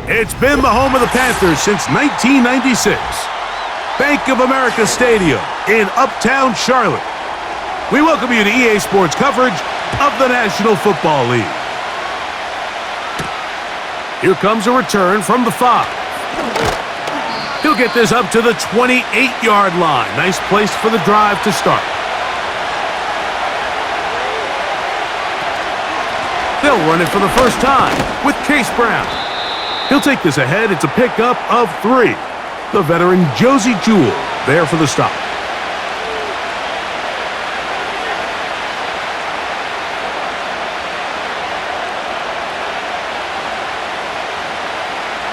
It's been the home of the Panthers since 1996. Bank of America Stadium in Uptown Charlotte. We welcome you to EA Sports coverage of the National Football League. Here comes a return from the 5. He'll get this up to the 28-yard line. Nice place for the drive to start. They'll run it for the first time with Chase Brown. He'll take this ahead. It's a pickup of 3. The veteran Josie Jewell there for the stop.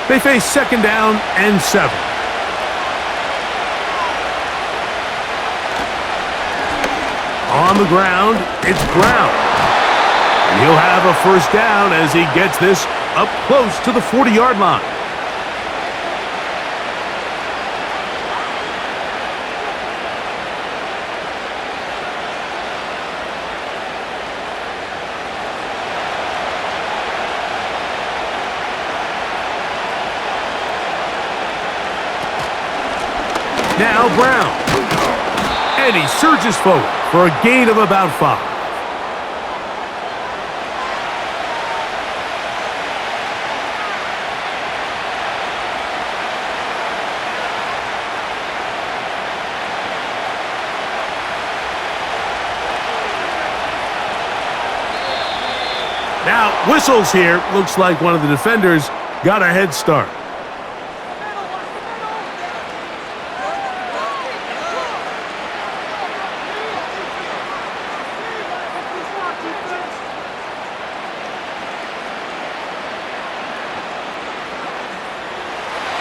They face second down and 7. On the ground, it's Brown. And he'll have a first down as he gets this up close to the 40-yard line. Now Brown. And he surges forward for a gain of about 5. Now, whistles here. Looks like one of the defenders got a head start.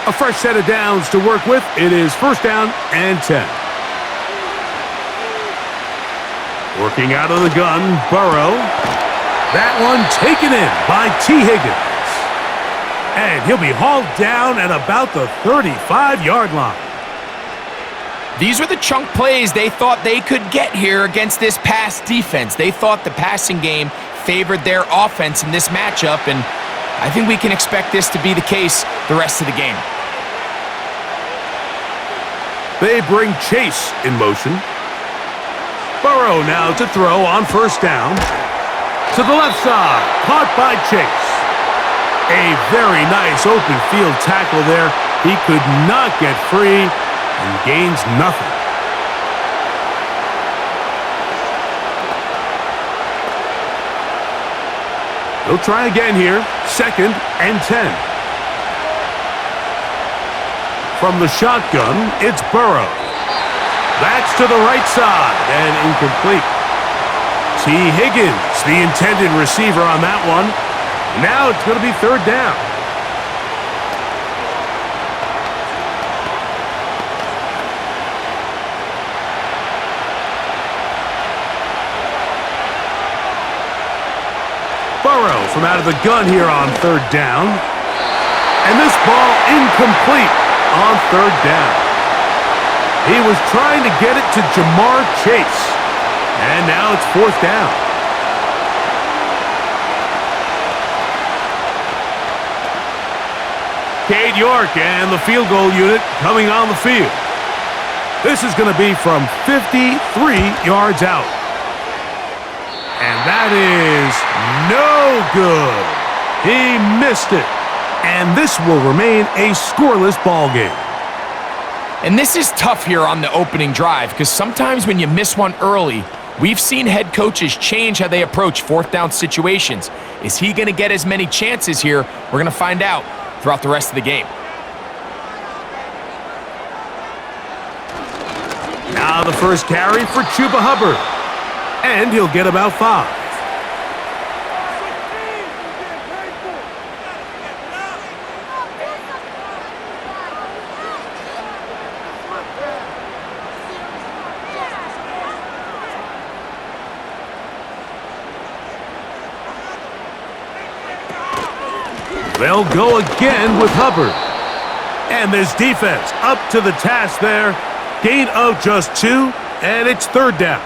A fresh set of downs to work with. It is first down and 10. Working out of the gun, Burrow. That one taken in by T. Higgins. And he'll be hauled down at about the 35-yard line. These were the chunk plays they thought they could get here against this pass defense. They thought the passing game favored their offense in this matchup, and I think we can expect this to be the case the rest of the game. They bring Chase in motion. Burrow now to throw on first down. To the left side, caught by Chase. A very nice open field tackle there. He could not get free and gains nothing. He'll try again here. Second and 10. From the shotgun, it's Burrow. That's to the right side and incomplete. T. Higgins, the intended receiver on that one. Now it's going to be third down. Burrow from out of the gun here on third down. And this ball incomplete on third down. He was trying to get it to Jamar Chase. And now it's fourth down. Cade York and the field goal unit coming on the field. This is going to be from 53 yards out. And that is no good. He missed it. And this will remain a scoreless ball game. And this is tough here on the opening drive because sometimes when you miss one early, we've seen head coaches change how they approach fourth down situations. Is he going to get as many chances here? We're going to find out throughout the rest of the game. Now the first carry for Chuba Hubbard. And he'll get about 5. They'll go again with Hubbard. And this defense up to the task there. Gain of just 2, and it's third down.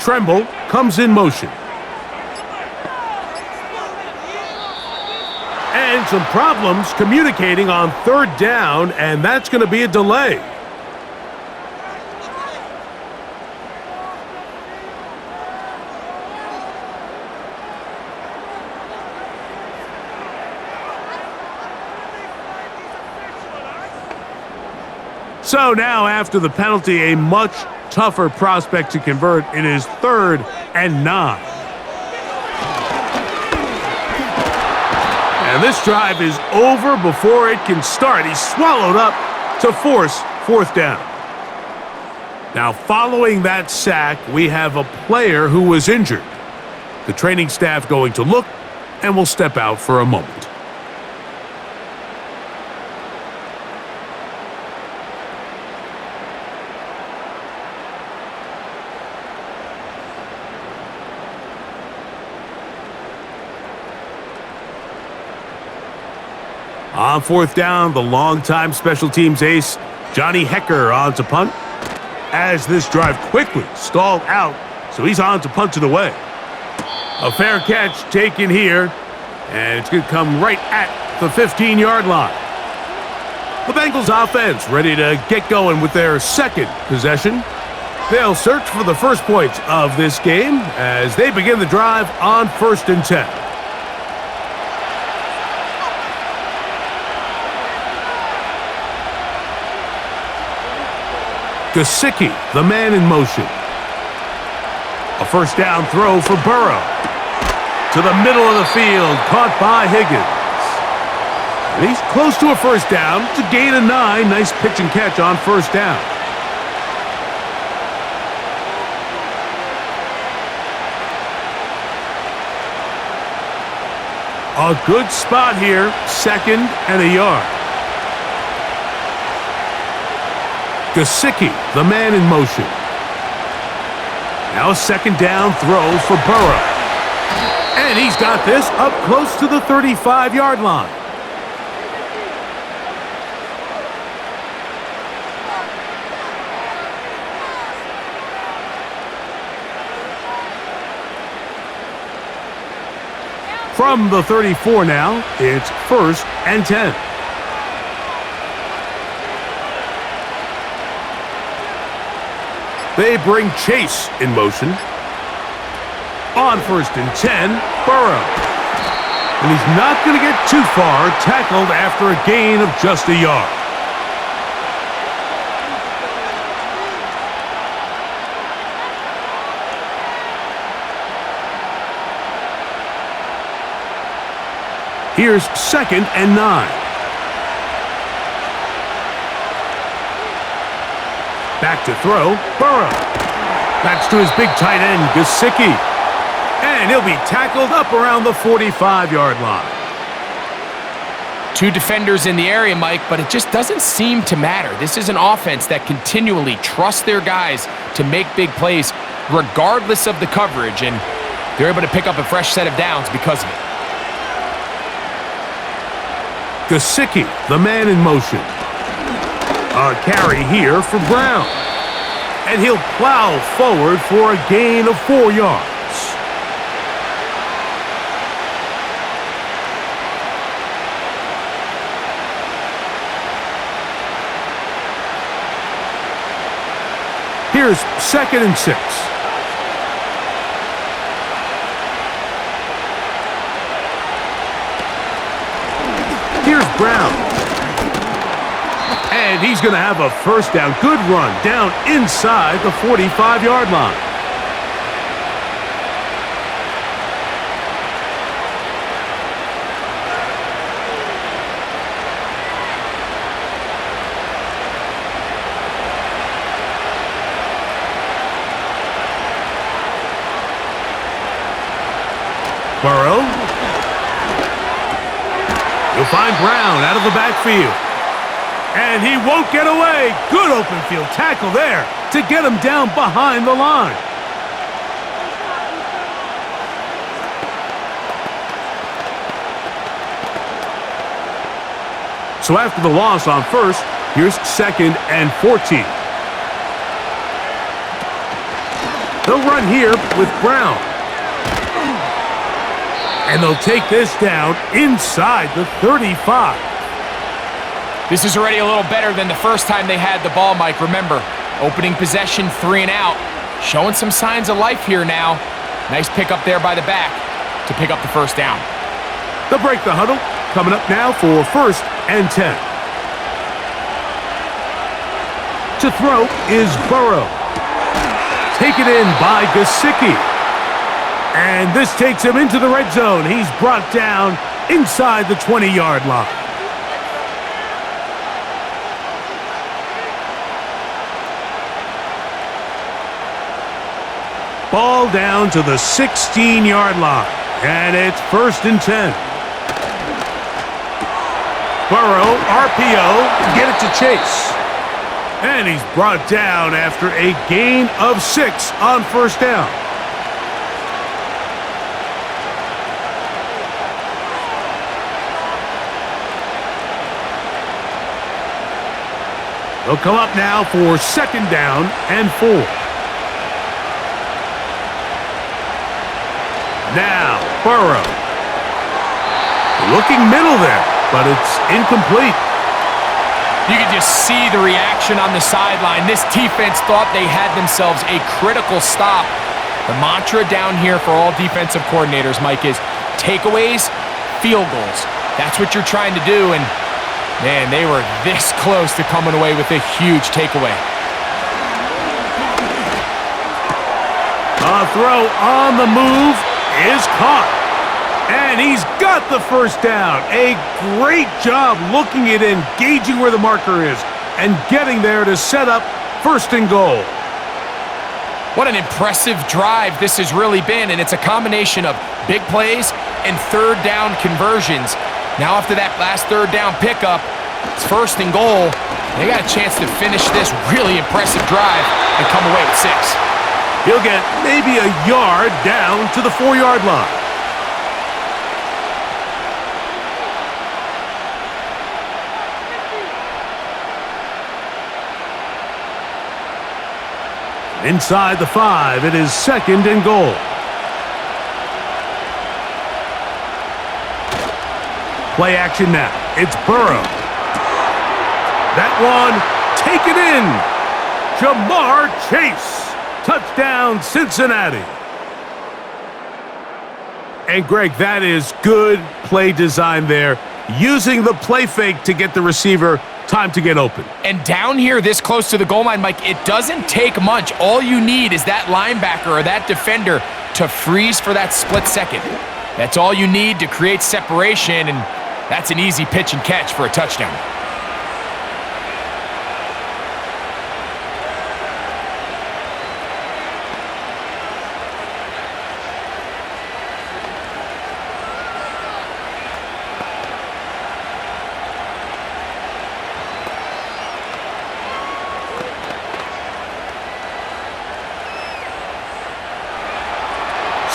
Tremble comes in motion. And some problems communicating on third down, and that's going to be a delay. So now, after the penalty, a much tougher prospect to convert. It is 3rd and 9. And this drive is over before it can start. He's swallowed up to force 4th down. Now, following that sack, we have a player who was injured. The training staff going to look and will step out for a moment. On 4th down, the longtime special teams ace, Johnny Hecker, on to punt. As this drive quickly stalled out, so he's on to punt it away. A fair catch taken here, and it's going to come right at the 15-yard line. The Bengals offense ready to get going with their 2nd possession. They'll search for the first points of this game as they begin the drive on 1st and 10. Gesicki, the man in motion. A 1st down throw for Burrow. To the middle of the field, caught by Higgins. And he's close to a 1st down to gain a 9. Nice pitch and catch on 1st down. A good spot here, 2nd and a yard. Gesicki, the man in motion. Now a 2nd down throw for Burrow. And he's got this up close to the 35-yard line. From the 34 now, it's 1st and 10. They bring Chase in motion. On 1st and 10, Burrow. And he's not going to get too far, tackled after a gain of just a yard. Here's 2nd and 9. Back to throw, Burrow. That's to his big tight end, Gesicki. And he'll be tackled up around the 45-yard line. 2 defenders in the area, Mike, but it just doesn't seem to matter. This is an offense that continually trusts their guys to make big plays regardless of the coverage, and they're able to pick up a fresh set of downs because of it. Gesicki, the man in motion. A carry here for Brown. And he'll plow forward for a gain of 4 yards. Here's 2nd and 6. Here's Brown. And he's going to have a 1st down. Good run down inside the 45-yard line. Burrow. He'll find Brown out of the backfield. And he won't get away. Good open field tackle there to get him down behind the line. So after the loss on 1st, here's 2nd and 14. They'll run here with Brown. And they'll take this down inside the 35. This is already a little better than the first time they had the ball, Mike. Remember, opening possession, 3 and out. Showing some signs of life here now. Nice pick up there by the back to pick up the first down. They'll break the huddle. Coming up now for 1st and 10. To throw is Burrow. Taken in by Gesicki. And this takes him into the red zone. He's brought down inside the 20-yard line. Ball down to the 16-yard line. And it's 1st and 10. Burrow, RPO, get it to Chase. And he's brought down after a gain of 6 on 1st down. They'll come up now for 2nd down and 4. Now, Burrow. Looking middle there, but it's incomplete. You can just see the reaction on the sideline. This defense thought they had themselves a critical stop. The mantra down here for all defensive coordinators, Mike, is takeaways, field goals. That's what you're trying to do, and man, they were this close to coming away with a huge takeaway. A throw on the move is caught. And he's got the first down. A great job looking at engaging where the marker is and getting there to set up 1st and goal. What an impressive drive this has really been, and it's a combination of big plays and 3rd down conversions. Now after that last 3rd down pickup, it's 1st and goal. They got a chance to finish this really impressive drive and come away with 6. He'll get maybe a yard down to the 4-yard line. Inside the 5, it is 2nd and goal. Play action now. It's Burrow. That one taken in. Jamar Chase. Touchdown, Cincinnati. And Greg, that is good play design there. Using the play fake to get the receiver time to get open. And down here this close to the goal line, Mike, it doesn't take much. All you need is that linebacker or that defender to freeze for that split second. That's all you need to create separation, and that's an easy pitch and catch for a touchdown.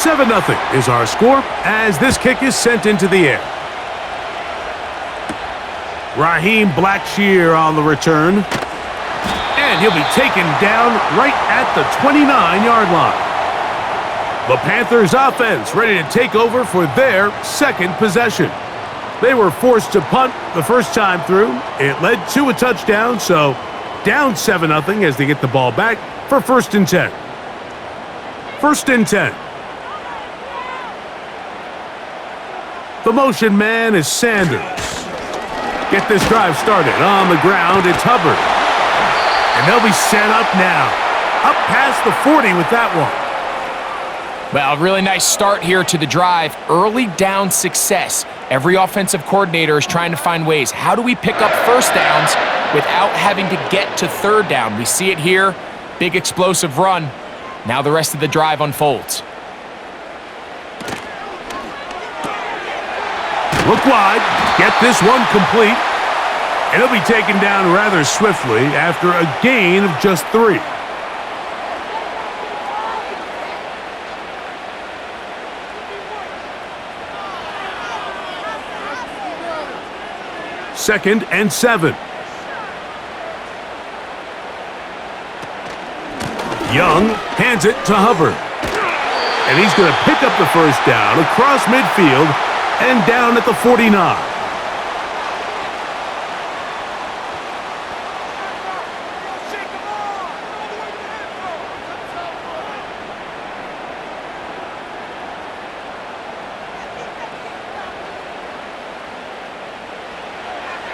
Seven 7-0 is our score as this kick is sent into the air. Raheem Blackshear on the return. And he'll be taken down right at the 29-yard line. The Panthers offense ready to take over for their 2nd possession. They were forced to punt the first time through. It led to a touchdown, so down 7-0 as they get the ball back for 1st and 10. 1st and 10. The motion man is Sanders. Get this drive started. On the ground, it's Hubbard. And they'll be set up now. Up past the 40 with that one. Well, really nice start here to the drive. Early down success. Every offensive coordinator is trying to find ways. How do we pick up 1st downs without having to get to 3rd down? We see it here. Big explosive run. Now the rest of the drive unfolds. Look wide, get this one complete, and it'll be taken down rather swiftly after a gain of just 3. Second and 7. Young hands it to Hubbard. And he's going to pick up the first down across midfield and down at the 49.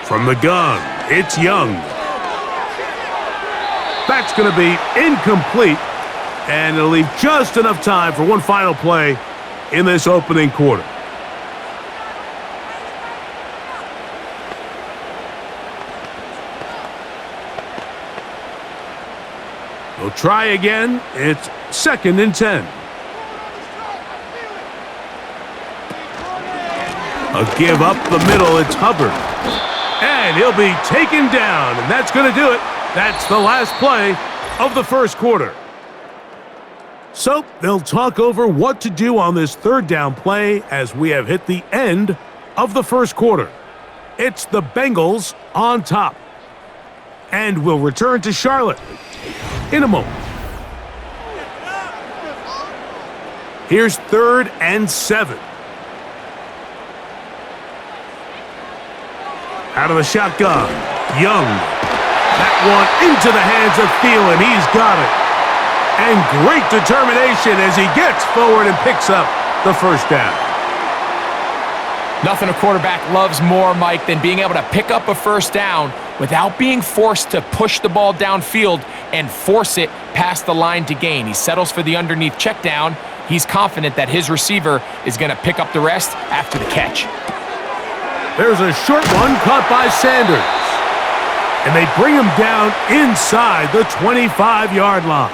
From the gun, it's Young. That's going to be incomplete, and it'll leave just enough time for one final play in this opening quarter. They'll try again. It's 2nd and 10. A give up the middle. It's Hubbard. And he'll be taken down, and that's going to do it. That's the last play of the first quarter. So they'll talk over what to do on this third down play as we have hit the end of the first quarter. It's the Bengals on top. And we'll return to Charlotte in a moment. Here's 3rd and 7. Out of the shotgun, Young. That one into the hands of Thielen. He's got it. And great determination as he gets forward and picks up the first down. Nothing a quarterback loves more, Mike, than being able to pick up a first down without being forced to push the ball downfield and force it past the line to gain. He settles for the underneath check down. He's confident that his receiver is going to pick up the rest after the catch. There's a short one caught by Sanders. And they bring him down inside the 25-yard line.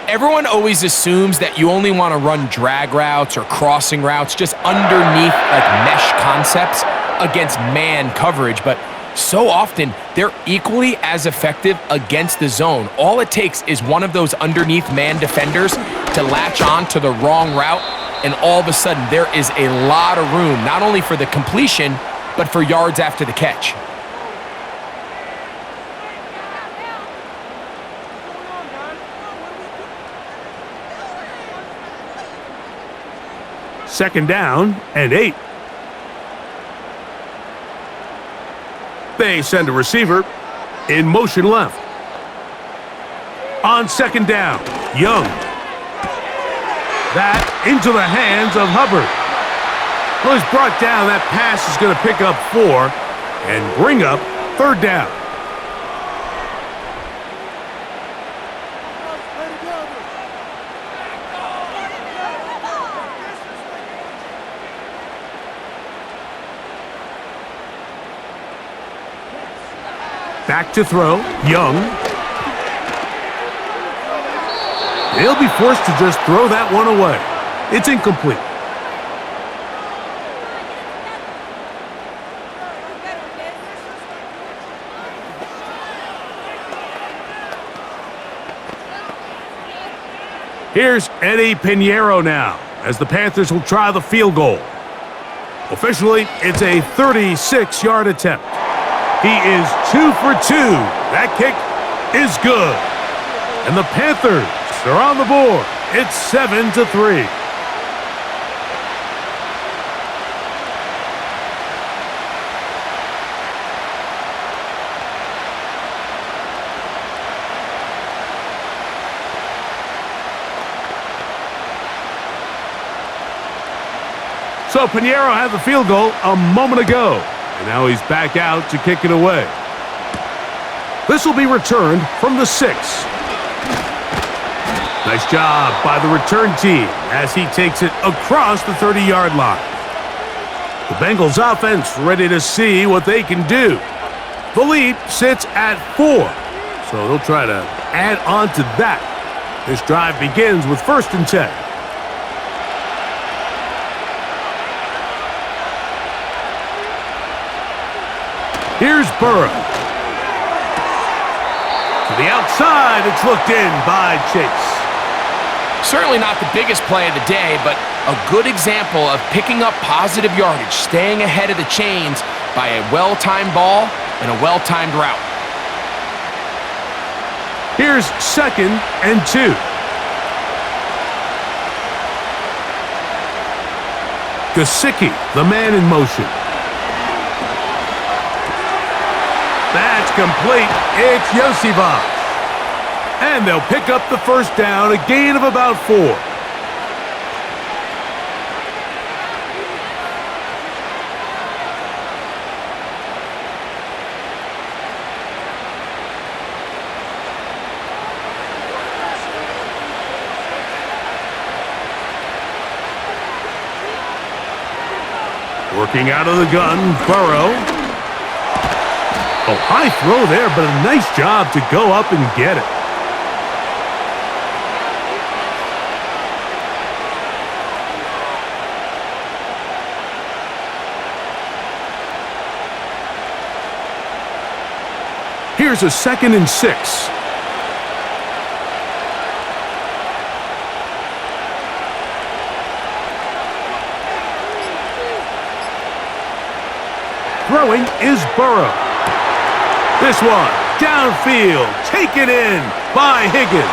Everyone always assumes that you only want to run drag routes or crossing routes just underneath like mesh concepts against man coverage, but so often they're equally as effective against the zone. All it takes is one of those underneath man defenders to latch on to the wrong route, and all of a sudden there is a lot of room, not only for the completion, but for yards after the catch. Second down and 8. They send a receiver in motion left. On second down, Young. That into the hands of Hubbard. Well, he's brought down. That pass is going to pick up 4 and bring up third down. Back to throw, Young. They'll be forced to just throw that one away. It's incomplete. Here's Eddie Pinheiro now, as the Panthers will try the field goal. Officially, it's a 36-yard attempt. He is 2 for 2. That kick is good. And the Panthers are on the board. It's 7-3. So Pinheiro had the field goal a moment ago. And now he's back out to kick it away. This will be returned from the 6. Nice job by the return team as he takes it across the 30-yard line. The Bengals offense ready to see what they can do. The lead sits at 4, so they'll try to add on to that. This drive begins with 1st and 10. Here's Burrow. To the outside, it's looked in by Chase. Certainly not the biggest play of the day, but a good example of picking up positive yardage, staying ahead of the chains by a well-timed ball and a well-timed route. Here's 2nd and 2. Gesicki, the man in motion. That's complete. It's Yosivas. And they'll pick up the first down, a gain of about 4. Working out of the gun, Burrow. Oh, high throw there, but a nice job to go up and get it. Here's a 2nd and 6. Throwing is Burrow. This one, downfield, taken in by Higgins.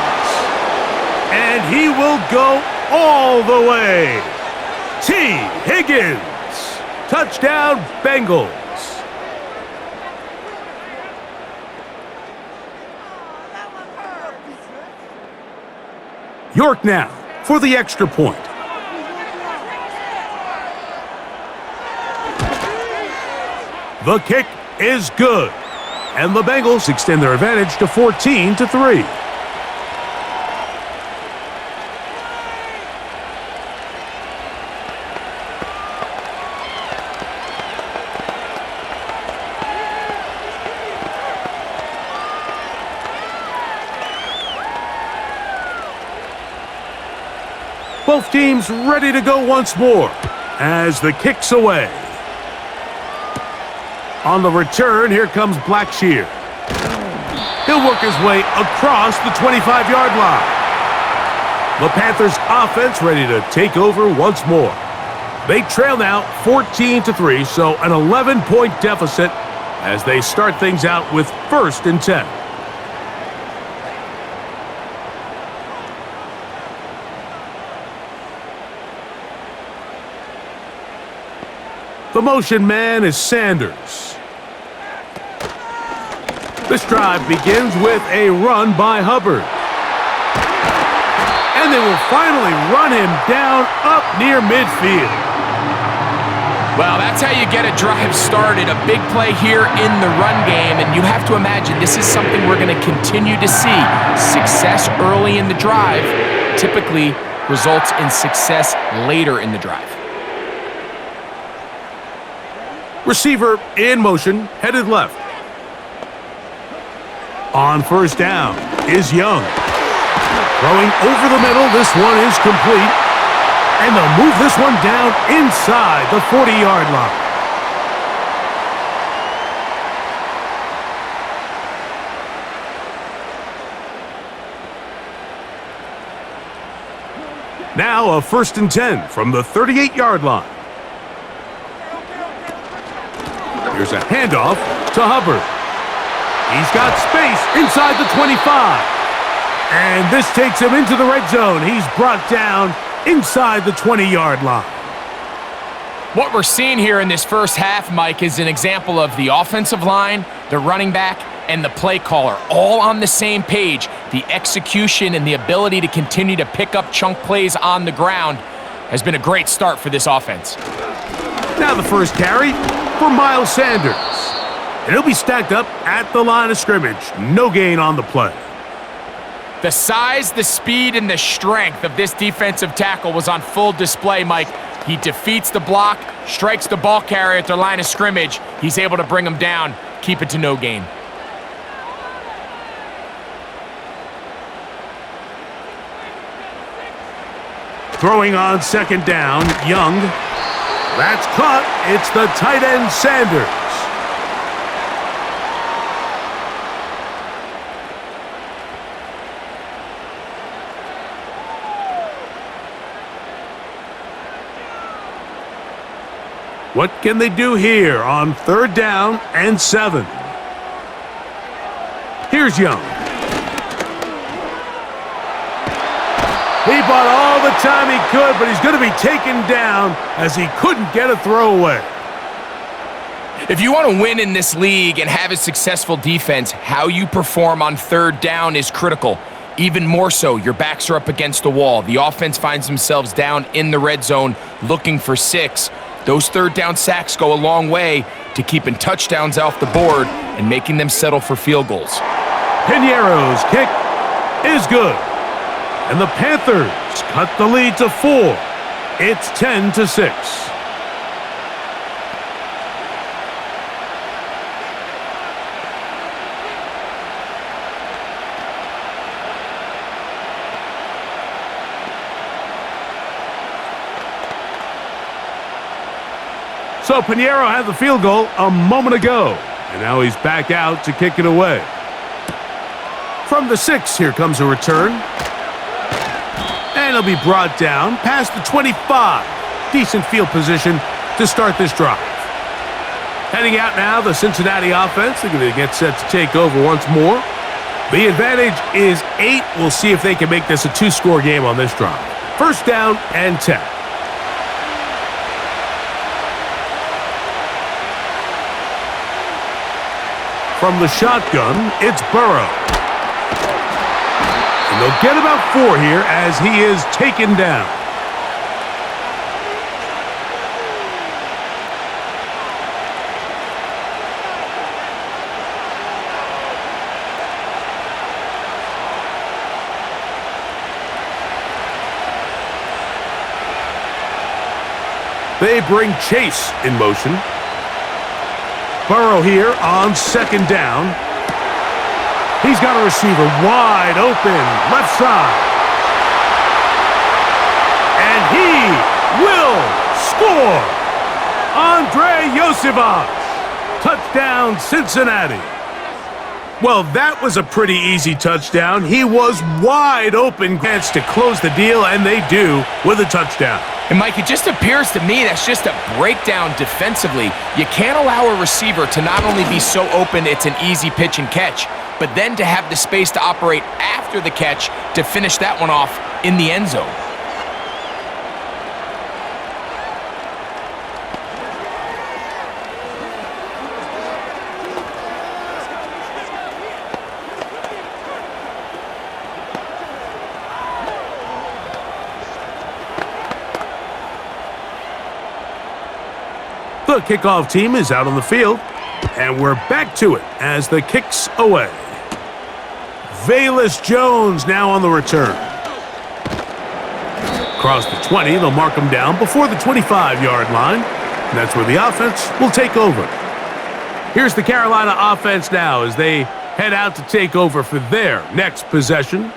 And he will go all the way. T. Higgins. Touchdown, Bengals. York now for the extra point. The kick is good, and the Bengals extend their advantage to 14-3. Both teams ready to go once more as the kick's away. On the return, here comes Blackshear. He'll work his way across the 25-yard line. The Panthers offense ready to take over once more. They trail now 14-3, so an 11-point deficit as they start things out with 1st and 10. The motion man is Sanders. This drive begins with a run by Hubbard. And they will finally run him down up near midfield. Well, that's how you get a drive started. A big play here in the run game, and you have to imagine this is something we're going to continue to see. Success early in the drive typically results in success later in the drive. Receiver in motion, headed left. On 1st down is Young. Throwing over the middle, this one is complete. And they'll move this one down inside the 40-yard line. Now a 1st and 10 from the 38-yard line. Here's a handoff to Hubbard. He's got space inside the 25. And this takes him into the red zone. He's brought down inside the 20-yard line. What we're seeing here in this first half, Mike, is an example of the offensive line, the running back, and the play caller all on the same page. The execution and the ability to continue to pick up chunk plays on the ground has been a great start for this offense. Now the first carry for Miles Sanders. And he'll be stacked up at the line of scrimmage. No gain on the play. The size, the speed, and the strength of this defensive tackle was on full display, Mike. He defeats the block, strikes the ball carrier at their line of scrimmage. He's able to bring him down, keep it to no gain. Throwing on 2nd down, Young. That's caught. It's the tight end, Sanders. What can they do here on 3rd down and 7? Here's Young. He bought all the time he could, but he's going to be taken down as he couldn't get a throwaway. If you want to win in this league and have a successful defense, how you perform on third down is critical. Even more so, your backs are up against the wall. The offense finds themselves down in the red zone looking for 6. Those third down sacks go a long way to keeping touchdowns off the board and making them settle for field goals. Piñeiro's kick is good. And the Panthers cut the lead to 4. It's 10-6. So Piñeiro had the field goal a moment ago, and now he's back out to kick it away. From the 6, here comes a return. And he'll be brought down past the 25. Decent field position to start this drive. Heading out now, the Cincinnati offense. They're going to get set to take over once more. The advantage is 8. We'll see if they can make this a 2-score game on this drive. First down and 10. From the shotgun, it's Burrow. And they'll get about 4 here as he is taken down. They bring Chase in motion. Burrow here on second down. He's got a receiver wide open, left side. And he will score. Andre Yosevich. Touchdown, Cincinnati. Well, that was a pretty easy touchdown. He was wide open. Chance to close the deal, and they do with a touchdown. And Mike, it just appears to me that's just a breakdown defensively. You can't allow a receiver to not only be so open it's an easy pitch and catch, but then to have the space to operate after the catch to finish that one off in the end zone. The kickoff team is out on the field, and we're back to it as the kick's away. Velus Jones now on the return. Across the 20, they'll mark him down before the 25-yard line. And that's where the offense will take over. Here's the Carolina offense now as they head out to take over for their next possession.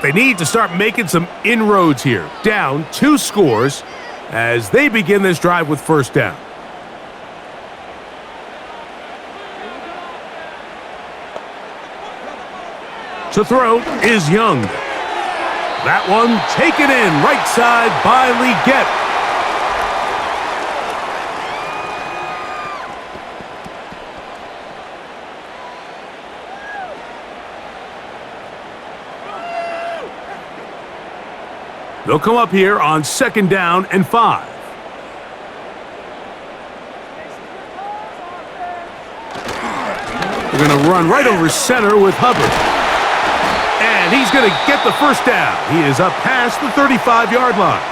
They need to start making some inroads here. Down 2 scores as they begin this drive with first down. To throw is Young. That one taken in right side by Leggett. They'll come up here on second down and 5. They're going to run right over center with Hubbard. And he's going to get the first down. He is up past the 35-yard line.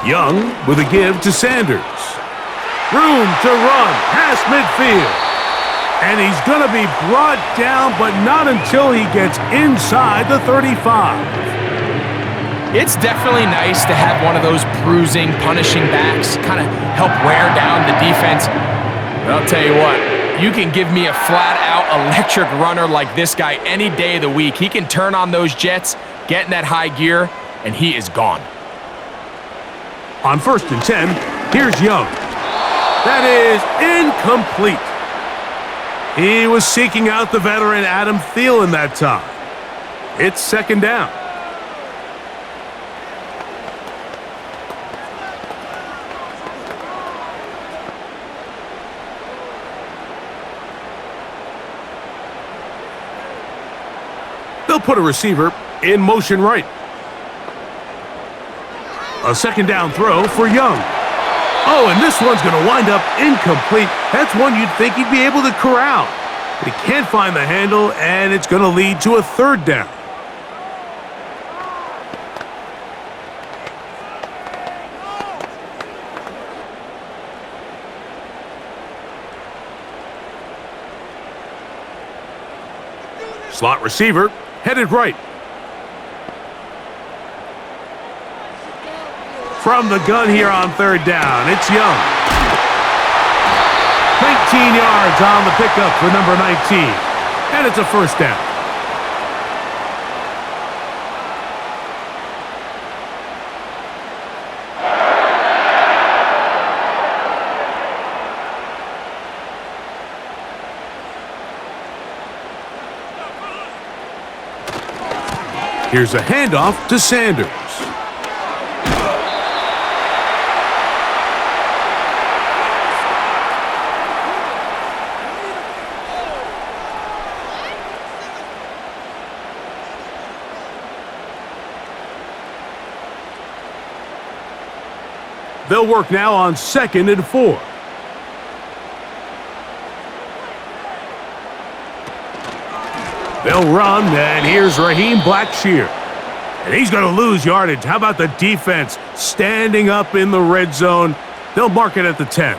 Young with a give to Sanders. Room to run past midfield. And he's going to be brought down, but not until he gets inside the 35. It's definitely nice to have one of those bruising, punishing backs kind of help wear down the defense. But I'll tell you what, you can give me a flat-out electric runner like this guy any day of the week. He can turn on those jets, get in that high gear, and he is gone. On first and 10, here's Young. That is incomplete. He was seeking out the veteran Adam Thielen that time. It's second down. They'll put a receiver in motion right. A second down throw for Young. Oh, and this one's going to wind up incomplete. That's one you'd think he'd be able to corral. But he can't find the handle, and it's going to lead to a third down. Slot receiver headed right. From the gun here on third down, it's Young. 19 yards on the pickup for number 19. And it's a first down. Here's a handoff to Sanders. They'll work now on 2nd and 4. They'll run, and here's Raheem Blackshear. And he's going to lose yardage. How about the defense standing up in the red zone? They'll mark it at the 10.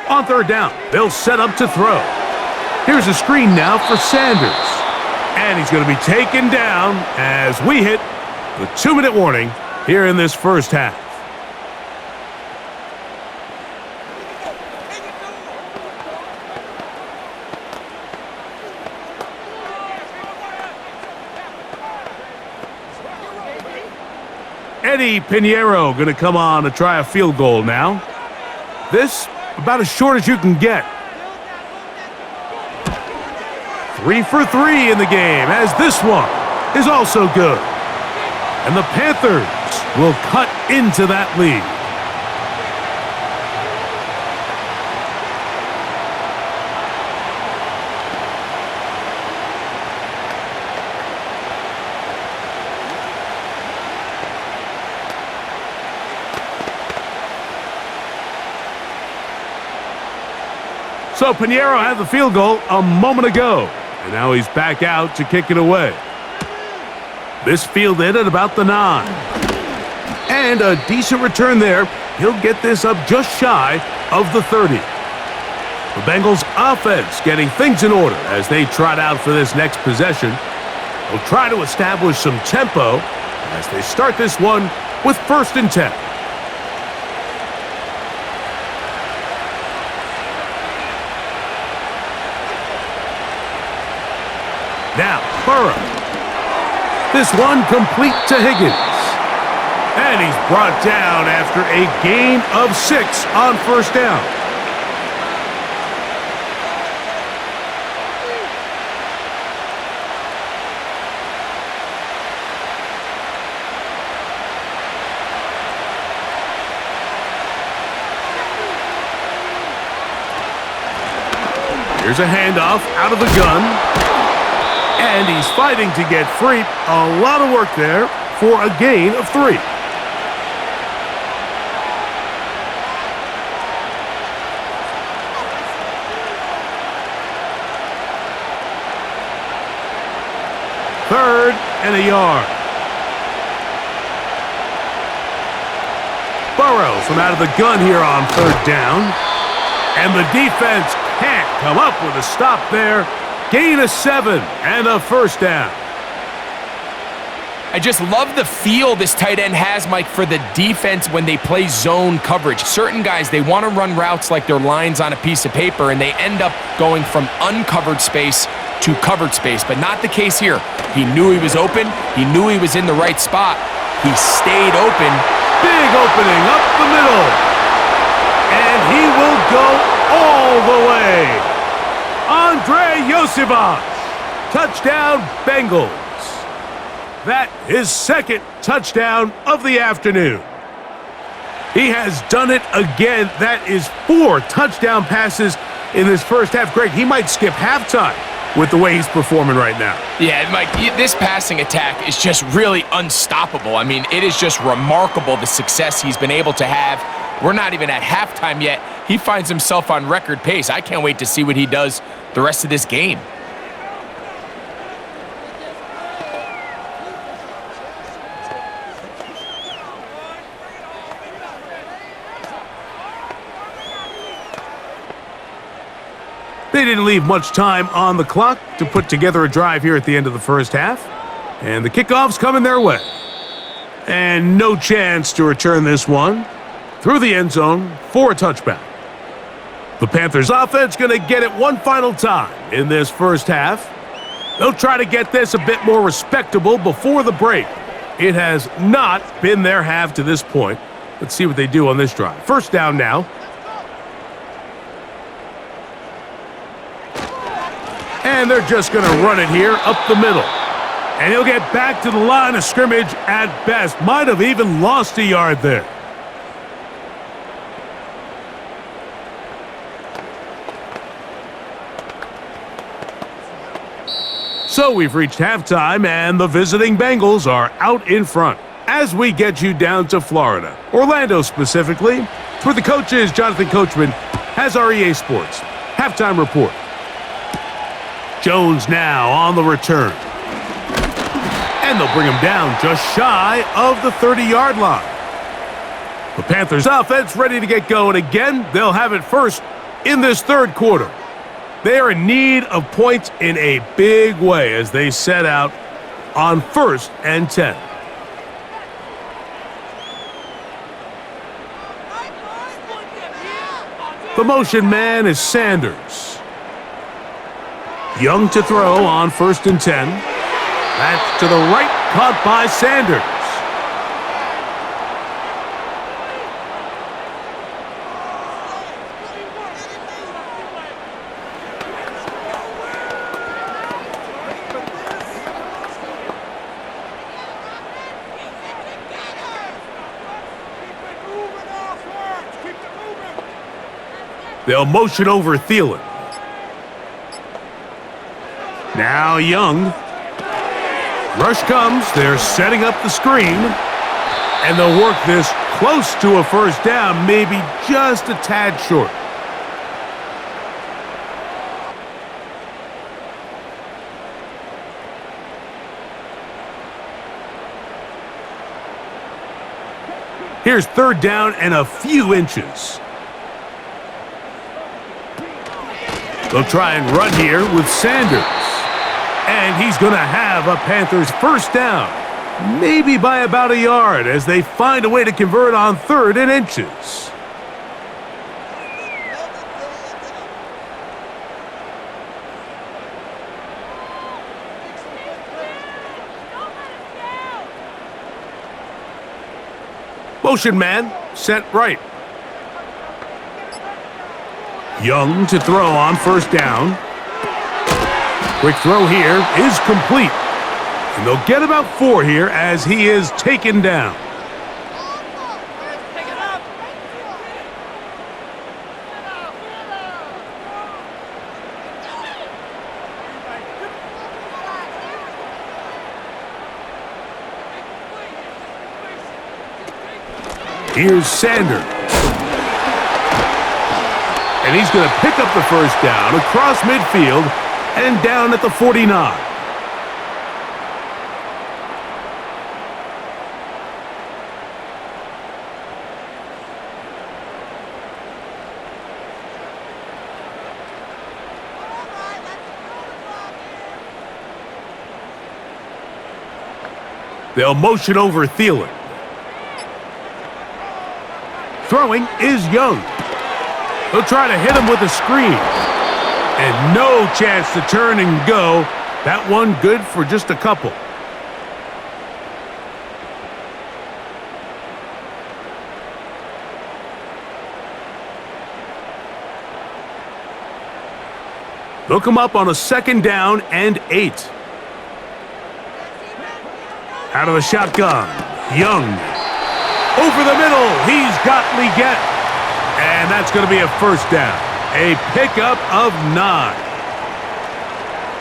On third down, they'll set up to throw. Here's a screen now for Sanders. And he's going to be taken down as we hit the 2-minute warning here in this first half. Eddie Pinheiro going to come on to try a field goal now. This about as short as you can get. 3 for 3 in the game, as this one is also good. And the Panthers will cut into that lead. So Pinheiro had the field goal a moment ago, and now he's back out to kick it away. This fielded at about the 9. And a decent return there. He'll get this up just shy of the 30. The Bengals offense getting things in order as they trot out for this next possession. They'll try to establish some tempo as they start this one with 1st and 10. Now, Burrow. This one complete to Higgins. And he's brought down after a gain of 6 on 1st down. Here's a handoff out of the gun. And he's fighting to get free. A lot of work there for a gain of 3. Third and a yard. thorough from out of the gun here on third down. And the defense can't come up with a stop there. Gain of 7 and a first down. I just love the feel this tight end has, Mike, for the defense when they play zone coverage. Certain guys, they want to run routes like they're lines on a piece of paper, and they end up going from uncovered space to covered space, but not the case here. He knew he was open. He knew he was in the right spot. He stayed open. Big opening up the middle. And he will go all the way. Andre Yosivas. Touchdown, Bengals. That his second touchdown of the afternoon. He has done it again. That is 4 touchdown passes in this first half. Greg, he might skip halftime with the way he's performing right now. Yeah, Mike, this passing attack is just really unstoppable. I mean, it is just remarkable the success he's been able to have. We're not even at halftime yet. He finds himself on record pace. I can't wait to see what he does the rest of this game. They didn't leave much time on the clock to put together a drive here at the end of the first half. And the kickoff's coming their way. And no chance to return this one through the end zone for a touchback. The Panthers offense going to get it one final time in this first half. They'll try to get this a bit more respectable before the break. It has not been their half to this point. Let's see what they do on this drive. First down now. And they're just going to run it here up the middle. And he'll get back to the line of scrimmage at best. Might have even lost a yard there. So we've reached halftime, and the visiting Bengals are out in front. As we get you down to Florida, Orlando specifically, for the coaches, Jonathan Coachman has our EA Sports halftime report. Jones now on the return. And they'll bring him down just shy of the 30-yard line. The Panthers offense ready to get going again. They'll have it first in this third quarter. They are in need of points in a big way as they set out on 1st and 10. The motion man is Sanders. Young to throw on 1st and 10. That's to the right, caught by Sanders. They'll motion over Thielen. Now Young. Rush comes. They're setting up the screen. And they'll work this close to a first down, maybe just a tad short. Here's 3rd down and a few inches. They'll try and run here with Sanders. And he's going to have a Panthers first down. Maybe by about a yard as they find a way to convert on 3rd and inches. Motion man set right. Young to throw on 1st down. Quick throw here is complete. And they'll get about 4 here as he is taken down. Here's Sanders. And he's going to pick up the first down across midfield and down at the 49. They'll motion over Thielen. Throwing is Young. They'll try to hit him with a screen. And no chance to turn and go. That one good for just a couple. They'll come up on a 2nd down and 8. Out of the shotgun, Young. Over the middle, he's got Leggett. And that's going to be a 1st down. A pickup of 9.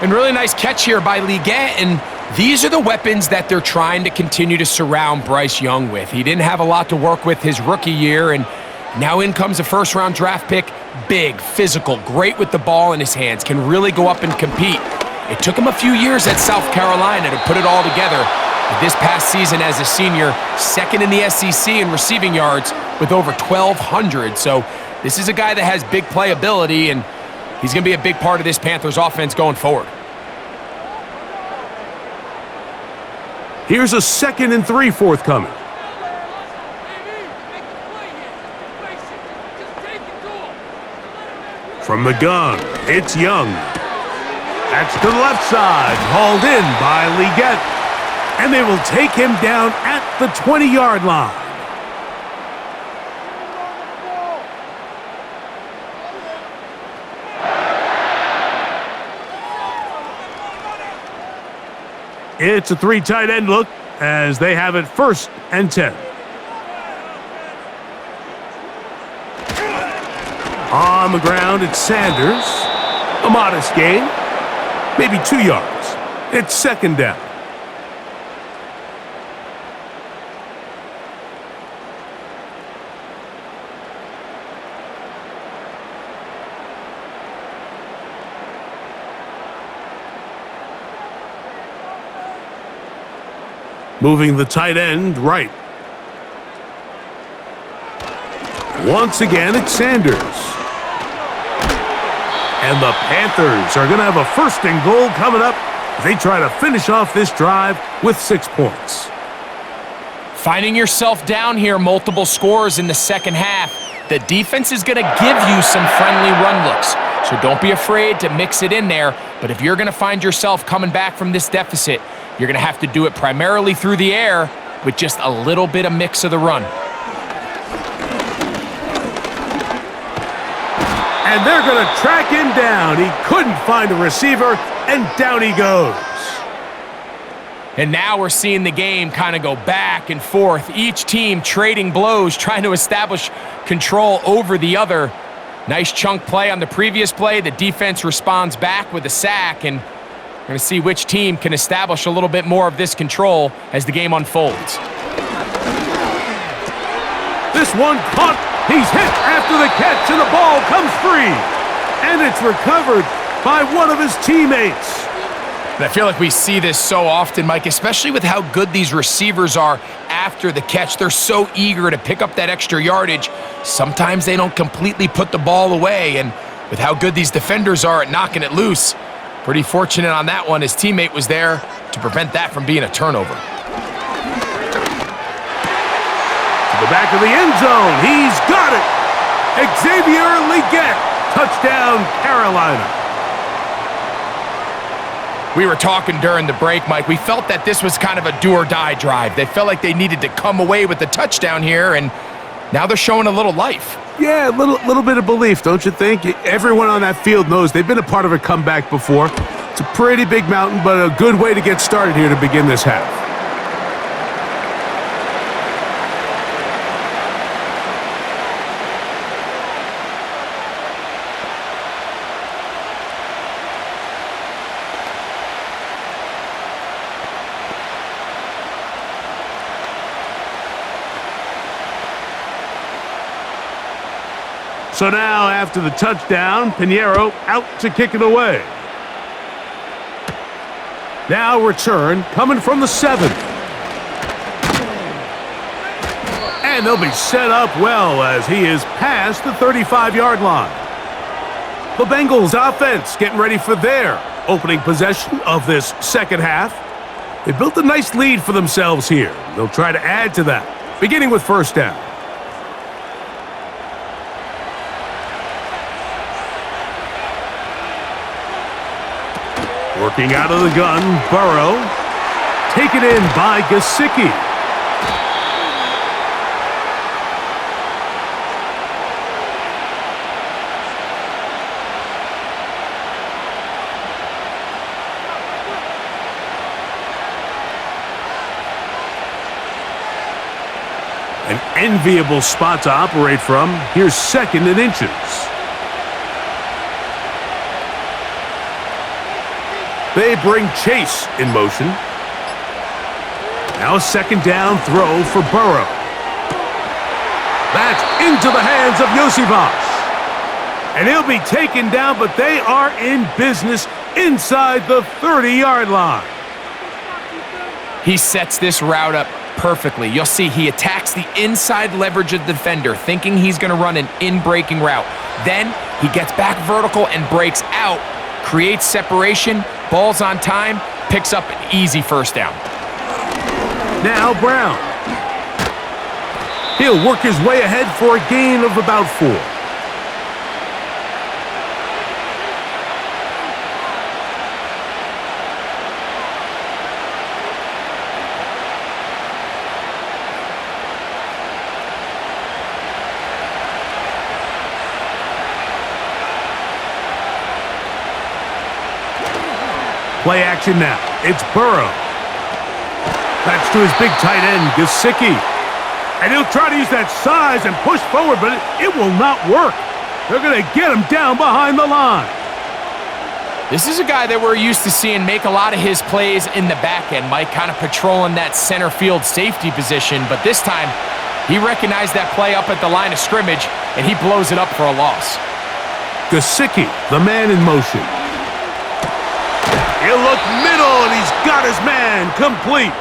And really nice catch here by Leggett, and these are the weapons that they're trying to continue to surround Bryce Young with. He didn't have a lot to work with his rookie year, and now in comes a 1st-round draft pick. Big, physical, great with the ball in his hands, can really go up and compete. It took him a few years at South Carolina to put it all together. But this past season as a senior, 2nd in the SEC in receiving yards with over 1,200. So this is a guy that has big playability, and he's going to be a big part of this Panthers offense going forward. Here's a 2nd and 3 forthcoming. From the gun, it's Young. That's to the left side, hauled in by Leggett. And they will take him down at the 20-yard line. It's a 3 tight end look as they have it 1st and 10. On the ground, it's Sanders. A modest gain. Maybe 2 yards. It's 2nd down. Moving the tight end right. Once again, it's Sanders. And the Panthers are going to have a 1st and goal coming up as they try to finish off this drive with 6 points. Finding yourself down here, multiple scores in the 2nd half. The defense is going to give you some friendly run looks, so don't be afraid to mix it in there. But if you're going to find yourself coming back from this deficit, you're going to have to do it primarily through the air with just a little bit of mix of the run. And they're going to track him down. He couldn't find a receiver, and down he goes. And now we're seeing the game kind of go back and forth. Each team trading blows, trying to establish control over the other. Nice chunk play on the previous play. The defense responds back with a sack, and we're going to see which team can establish a little bit more of this control as the game unfolds. This one caught. He's hit after the catch, and the ball comes free. And it's recovered by one of his teammates. And I feel like we see this so often, Mike, especially with how good these receivers are after the catch. They're so eager to pick up that extra yardage. Sometimes they don't completely put the ball away, and with how good these defenders are at knocking it loose, pretty fortunate on that one. His teammate was there to prevent that from being a turnover. To the back of the end zone. He's got it. Xavier Leggett. Touchdown, Carolina. We were talking during the break, Mike. We felt that this was kind of a do-or-die drive. They felt like they needed to come away with the touchdown here, and now they're showing a little life. Yeah, a little bit of belief, don't you think? Everyone on that field knows they've been a part of a comeback before. It's a pretty big mountain, but a good way to get started here to begin this half. So now, after the touchdown, Pinheiro out to kick it away. Now return coming from the 7. And they'll be set up well as he is past the 35-yard line. The Bengals offense getting ready for their opening possession of this second half. They built a nice lead for themselves here. They'll try to add to that, beginning with first down. Working out of the gun, Burrow. Taken in by Gesicki. An enviable spot to operate from. Here's second and inches. They bring Chase in motion. Now a second down throw for Burrow. That's into the hands of Josivas. And he'll be taken down, but they are in business inside the 30-yard line. He sets this route up perfectly. You'll see he attacks the inside leverage of the defender, thinking he's going to run an in-breaking route. Then he gets back vertical and breaks out, creates separation, ball's on time, picks up an easy first down. Now Brown. He'll work his way ahead for a gain of about 4. Play action now. It's Burrow. That's to his big tight end, Gesicki. And he'll try to use that size and push forward, but it will not work. They're going to get him down behind the line. This is a guy that we're used to seeing make a lot of his plays in the back end, Mike, kind of patrolling that center field safety position. But this time, he recognized that play up at the line of scrimmage, and he blows it up for a loss. Gesicki, the man in motion. He'll look middle, and he's got his man complete.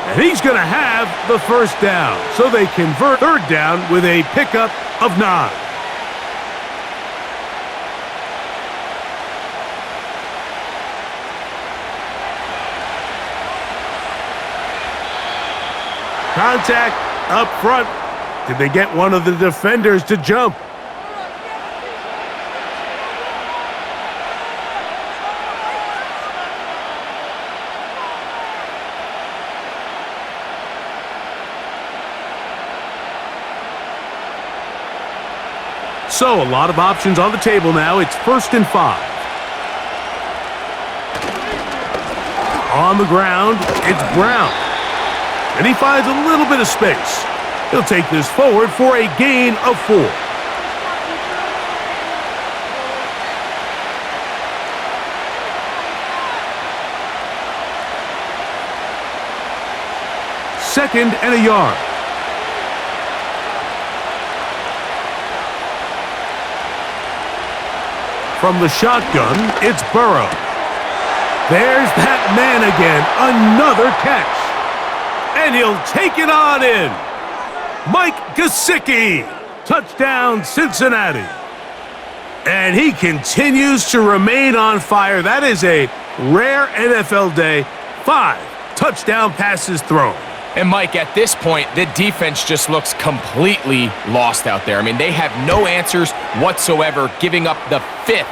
And he's going to have the first down. So they convert third down with a pickup of 9. Contact up front. Did they get one of the defenders to jump? So, a lot of options on the table now. It's 1st and 5. On the ground, it's Brown. And he finds a little bit of space. He'll take this forward for a gain of 4. Second and a yard. From the shotgun, it's Burrow. There's that man again. Another catch. And he'll take it on in. Mike Gesicki. Touchdown, Cincinnati. And he continues to remain on fire. That is a rare NFL day. 5 touchdown passes thrown. And Mike, at this point, the defense just looks completely lost out there. I mean, they have no answers whatsoever, giving up the 5th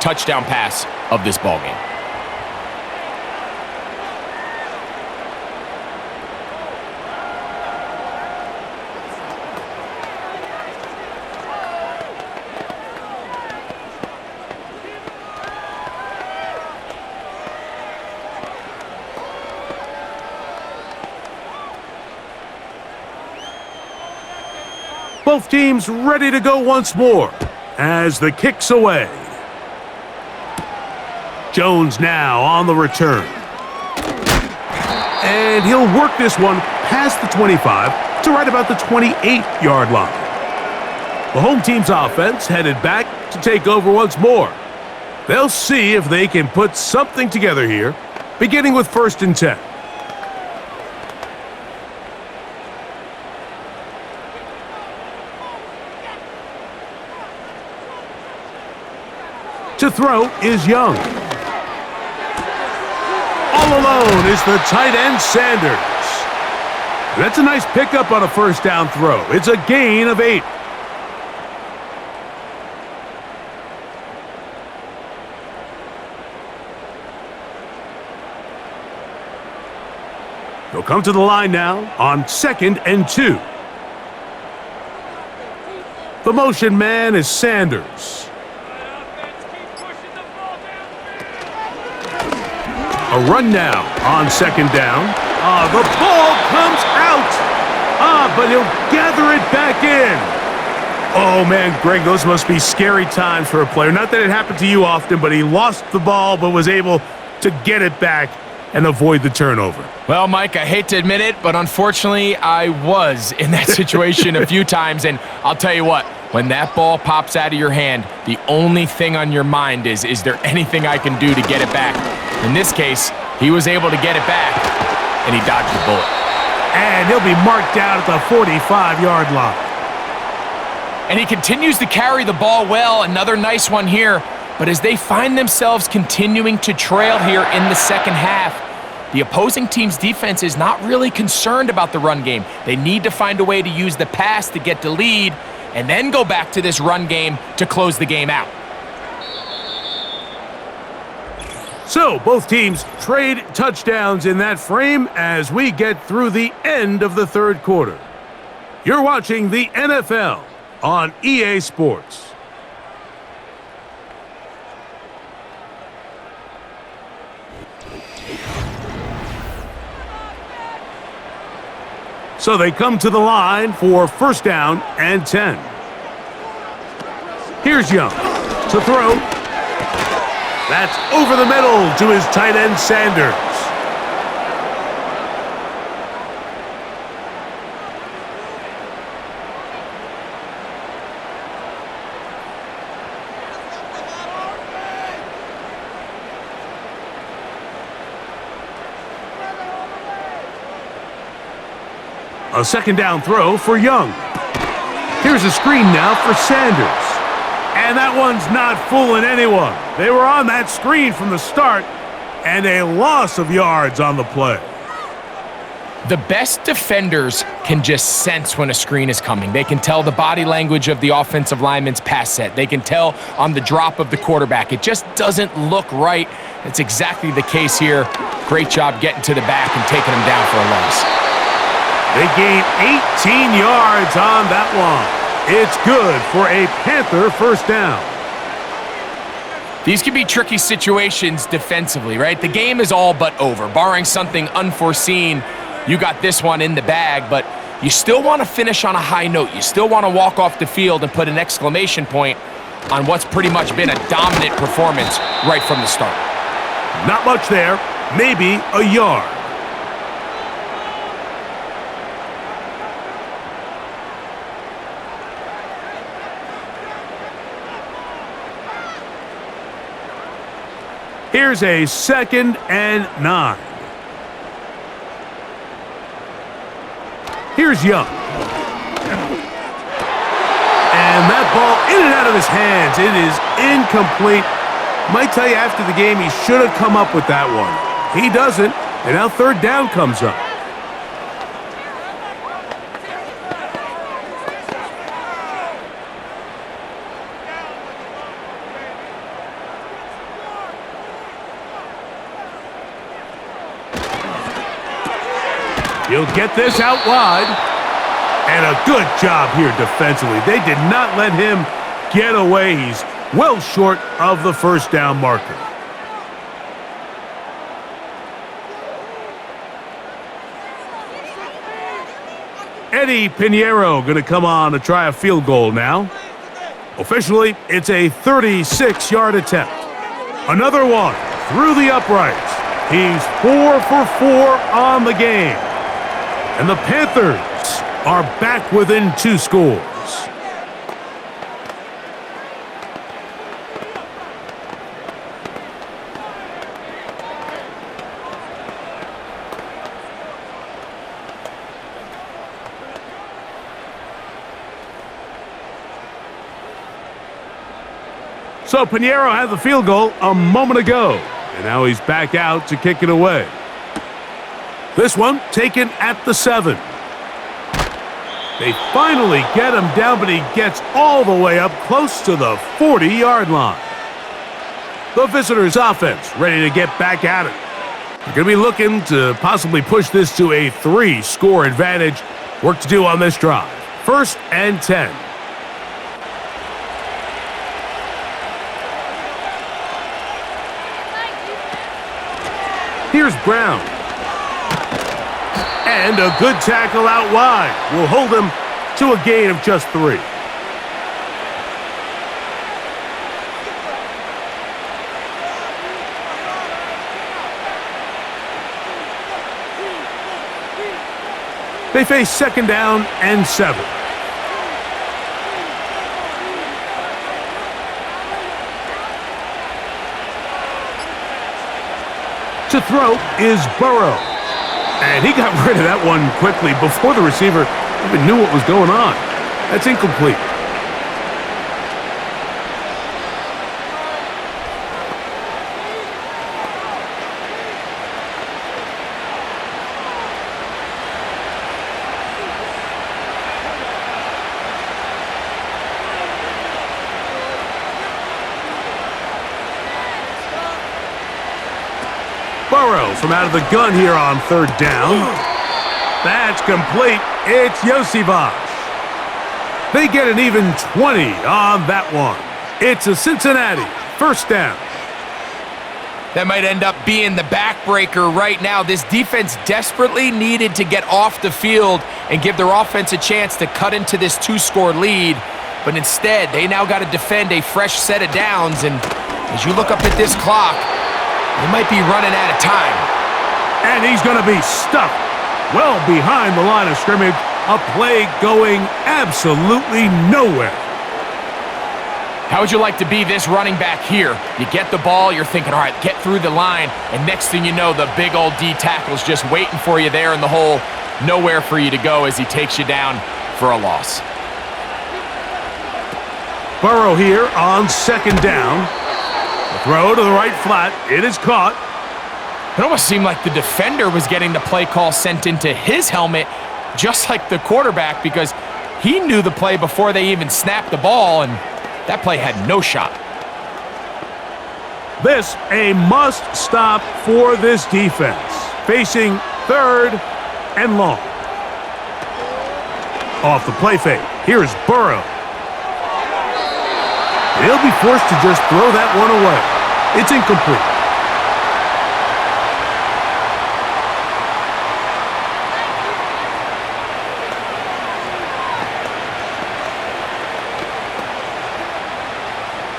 touchdown pass of this ballgame. Both teams ready to go once more as the kick's away. Jones now on the return. And he'll work this one past the 25 to right about the 28-yard line. The home team's offense headed back to take over once more. They'll see if they can put something together here, beginning with 1st and 10. To throw is Young. All alone is the tight end Sanders. That's a nice pickup on a first down throw. It's a gain of 8. He'll come to the line now on 2nd and 2. The motion man is Sanders. A run now on 2nd down. The ball comes out. But he'll gather it back in. Oh, man, Greg, those must be scary times for a player. Not that it happened to you often, but he lost the ball but was able to get it back and avoid the turnover. Well, Mike, I hate to admit it, but unfortunately, I was in that situation a few times, and I'll tell you what, when that ball pops out of your hand, the only thing on your mind is there anything I can do to get it back? In this case, he was able to get it back, and he dodged the bullet. And he'll be marked down at the 45-yard line. And he continues to carry the ball well. Another nice one here. But as they find themselves continuing to trail here in the second half, the opposing team's defense is not really concerned about the run game. They need to find a way to use the pass to get the lead and then go back to this run game to close the game out. So both teams trade touchdowns in that frame as we get through the end of the third quarter. You're watching the NFL on EA Sports. So they come to the line for first down and 10. Here's Young to throw. That's over the middle to his tight end Sanders. A second down throw for Young. Here's a screen now for Sanders. And that one's not fooling anyone. They were on that screen from the start, and a loss of yards on the play. The best defenders can just sense when a screen is coming. They can tell the body language of the offensive lineman's pass set. They can tell on the drop of the quarterback. It just doesn't look right. That's exactly the case here. Great job getting to the back and taking him down for a loss. They gain 18 yards on that one. It's good for a Panther first down. These can be tricky situations defensively, right? The game is all but over. Barring something unforeseen, you got this one in the bag, but you still want to finish on a high note. You still want to walk off the field and put an exclamation point on what's pretty much been a dominant performance right from the start. Not much there, maybe a yard. Here's a 2nd and 9. Here's Young. And that ball in and out of his hands. It is incomplete. Might tell you after the game he should have come up with that one. He doesn't, and now third down comes up. He'll get this out wide. And a good job here defensively. They did not let him get away. He's well short of the first down marker. Eddie Pinheiro going to come on to try a field goal now. Officially, it's a 36-yard attempt. Another one through the uprights. He's 4 for 4 on the game. And the Panthers are back within 2 scores. So Pinheiro had the field goal a moment ago. And now he's back out to kick it away. This one taken at the 7. They finally get him down, but he gets all the way up close to the 40-yard line. The visitors' offense ready to get back at it. They're going to be looking to possibly push this to a 3-score advantage. Work to do on this drive. 1st and 10. Here's Brown. And a good tackle out wide will hold him to a gain of just 3. They face 2nd down and 7. To throw is Burrow. And he got rid of that one quickly before the receiver even knew what was going on. That's incomplete. Burrow from out of the gun here on 3rd down. That's complete. It's Yosivas. They get an even 20 on that one. It's a Cincinnati 1st down. That might end up being the backbreaker right now. This defense desperately needed to get off the field and give their offense a chance to cut into this 2-score lead. But instead, they now got to defend a fresh set of downs. And as you look up at this clock, they might be running out of time. And he's going to be stuck well behind the line of scrimmage. A play going absolutely nowhere. How would you like to be this running back here? You get the ball, you're thinking, all right, get through the line, and next thing you know, the big old D tackle's just waiting for you there in the hole. Nowhere for you to go as he takes you down for a loss. Burrow here on 2nd down. Throw to the right flat. It is caught. It almost seemed like the defender was getting the play call sent into his helmet, just like the quarterback, because he knew the play before they even snapped the ball, and that play had no shot. This a must stop for this defense. Facing 3rd and long. Off the play fake. Here's Burrow. He'll be forced to just throw that one away. It's incomplete.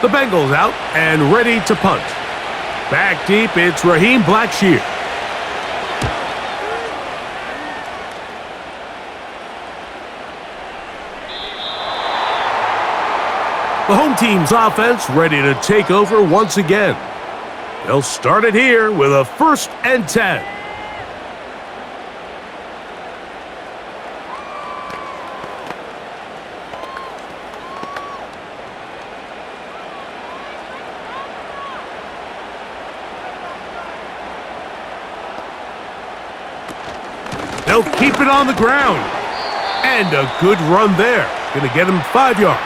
The Bengals out and ready to punt. Back deep, it's Raheem Blackshear. The home team's offense ready to take over once again. They'll start it here with a 1st and 10. They'll keep it on the ground. And a good run there. Gonna get him 5 yards.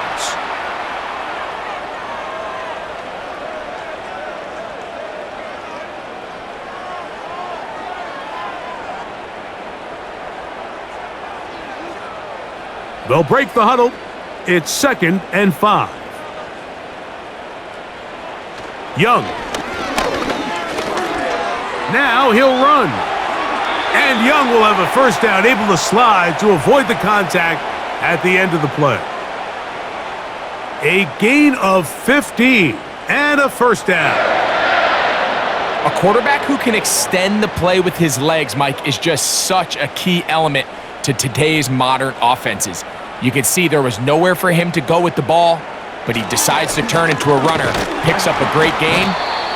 They'll break the huddle. It's 2nd and 5. Young. Now he'll run. And Young will have a 1st down, able to slide to avoid the contact at the end of the play. A gain of 15 and a 1st down. A quarterback who can extend the play with his legs, Mike, is just such a key element to today's modern offenses. You can see there was nowhere for him to go with the ball, but he decides to turn into a runner, picks up a great gain,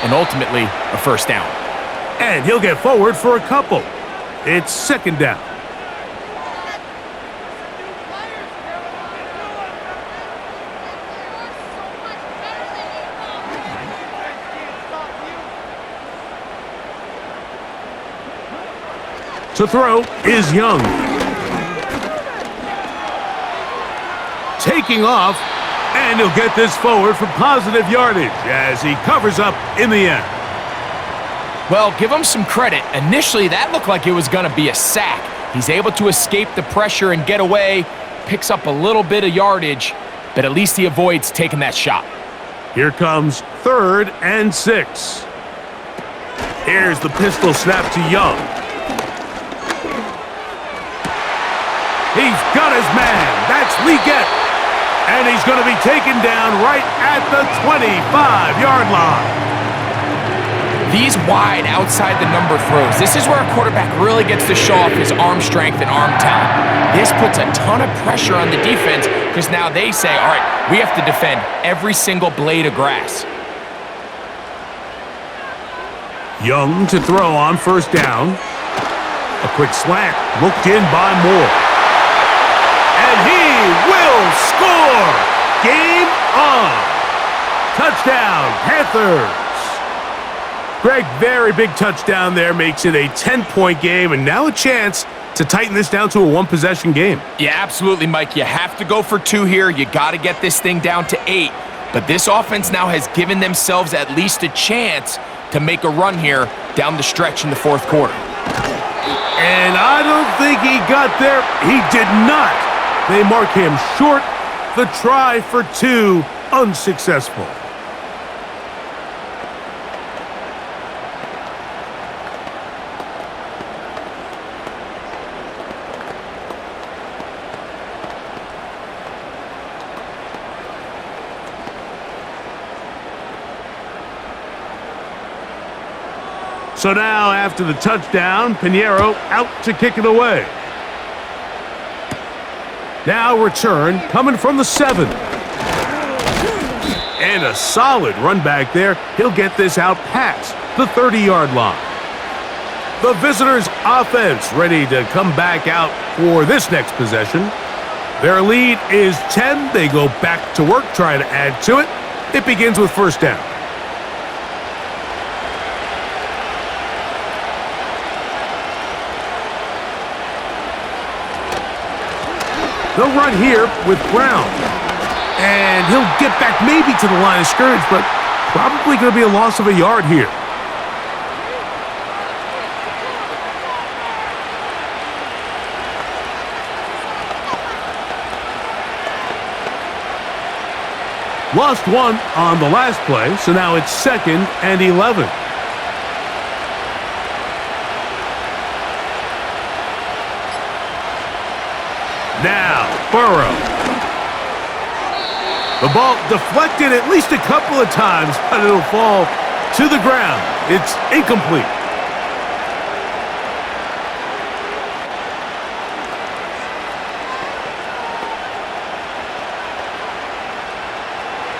and ultimately a 1st down. And he'll get forward for a couple. It's 2nd down. To throw is Young. Taking off, and he'll get this forward for positive yardage as he covers up in the end. Well, give him some credit. Initially, that looked like it was going to be a sack. He's able to escape the pressure and get away, picks up a little bit of yardage, but at least he avoids taking that shot. Here comes 3rd and 6. Here's the pistol snap to Young. He's got his man. That's Leggett. And he's going to be taken down right at the 25-yard line. These wide outside the number throws, this is where a quarterback really gets to show off his arm strength and arm talent. This puts a ton of pressure on the defense because now they say, all right, we have to defend every single blade of grass. Young to throw on 1st down. A quick slant looked in by Moore. And he will score! Game on! Touchdown, Panthers! Greg, very big touchdown there, makes it a 10-point game, and now a chance to tighten this down to a one-possession game. Yeah, absolutely, Mike. You have to go for 2 here. You got to get this thing down to 8. But this offense now has given themselves at least a chance to make a run here down the stretch in the 4th quarter. And I don't think he got there. He did not. They mark him short. The try for 2, unsuccessful. So now, after the touchdown, Pinheiro out to kick it away. Now return coming from the 7. And a solid run back there. He'll get this out past the 30-yard line. The visitors' offense ready to come back out for this next possession. Their lead is 10. They go back to work, trying to add to it. It begins with 1st down. They'll run here with Brown. And he'll get back maybe to the line of scrimmage, but probably going to be a loss of a yard here. Lost 1 on the last play, so now it's 2nd and 11. Now, Burrow. The ball deflected at least a couple of times, but it'll fall to the ground. It's incomplete.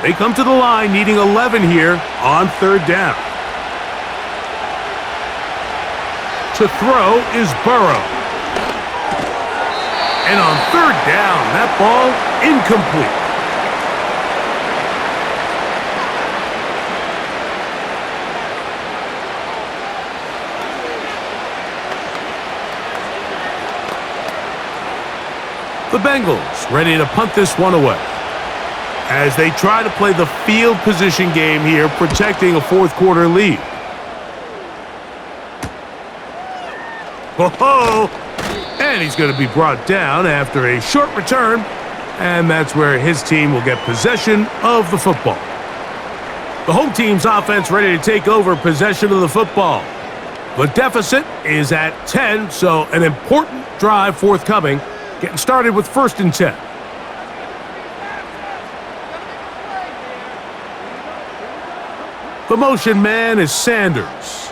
They come to the line needing 11 here on 3rd down. To throw is Burrow. And on 3rd down, that ball incomplete. The Bengals ready to punt this one away as they try to play the field position game here, protecting a 4th quarter lead. Ho-ho! And he's going to be brought down after a short return, and that's where his team will get possession of the football. The home team's offense ready to take over possession of the football. The deficit is at 10, so an important drive forthcoming, getting started with 1st and 10. The motion man is Sanders.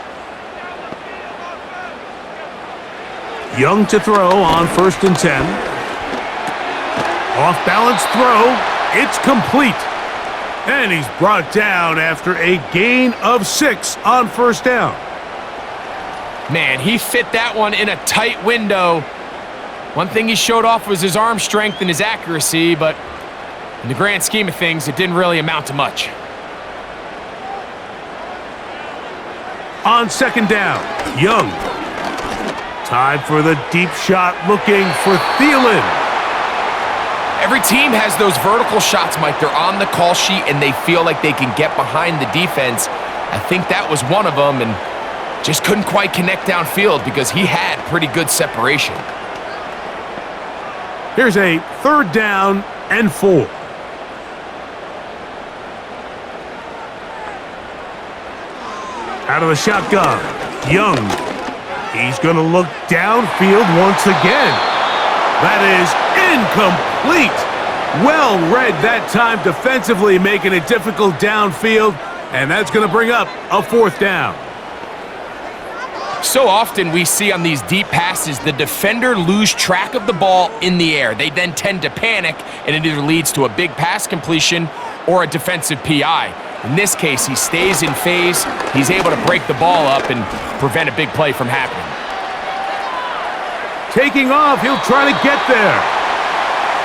Young to throw on 1st and 10. Off balance throw. It's complete. And he's brought down after a gain of 6 on 1st down. Man, he fit that one in a tight window. One thing he showed off was his arm strength and his accuracy, but in the grand scheme of things, it didn't really amount to much. On 2nd down, Young. Time for the deep shot, looking for Thielen. Every team has those vertical shots, Mike. They're on the call sheet, and they feel like they can get behind the defense. I think that was one of them, and just couldn't quite connect downfield because he had pretty good separation. Here's a 3rd down and 4. Out of the shotgun, Young. He's going to look downfield once again. That is incomplete. Well read that time defensively, making it difficult downfield, and that's going to bring up a 4th down. So often we see on these deep passes, the defender lose track of the ball in the air. They then tend to panic, and it either leads to a big pass completion or a defensive PI. In this case, he stays in phase. He's able to break the ball up and prevent a big play from happening. Taking off, he'll try to get there.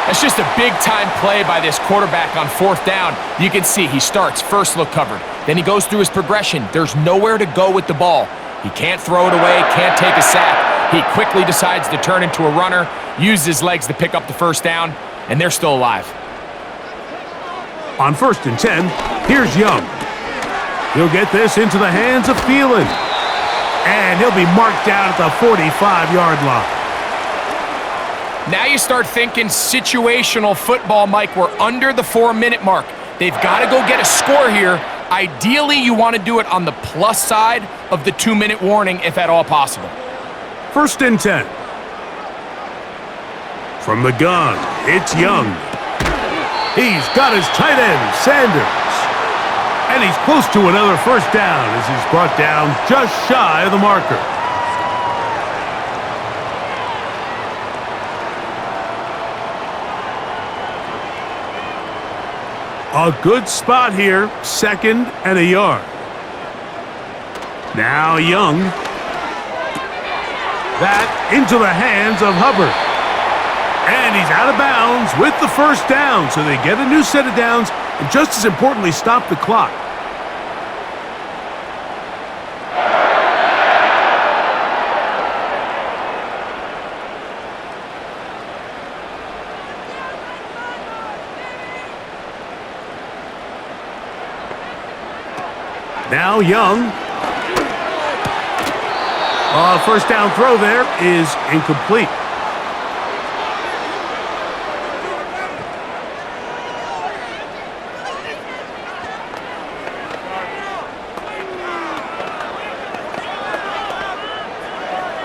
That's just a big-time play by this quarterback on 4th down. You can see he starts first look covered. Then he goes through his progression. There's nowhere to go with the ball. He can't throw it away, can't take a sack. He quickly decides to turn into a runner, use his legs to pick up the 1st down, and they're still alive. On 1st and 10, here's Young. He'll get this into the hands of Thielen. And he'll be marked down at the 45-yard line. Now you start thinking situational football, Mike. We're under the 4-minute mark. They've got to go get a score here. Ideally, you want to do it on the plus side of the 2-minute warning, if at all possible. 1st and 10. From the gun, it's Young. He's got his tight end, Sanders. And he's close to another 1st down as he's brought down just shy of the marker. A good spot here, 2nd and a yard. Now Young. That into the hands of Hubbard. And he's out of bounds with the 1st down, so they get a new set of downs, and just as importantly, stop the clock. Now Young. 1st down throw there is incomplete.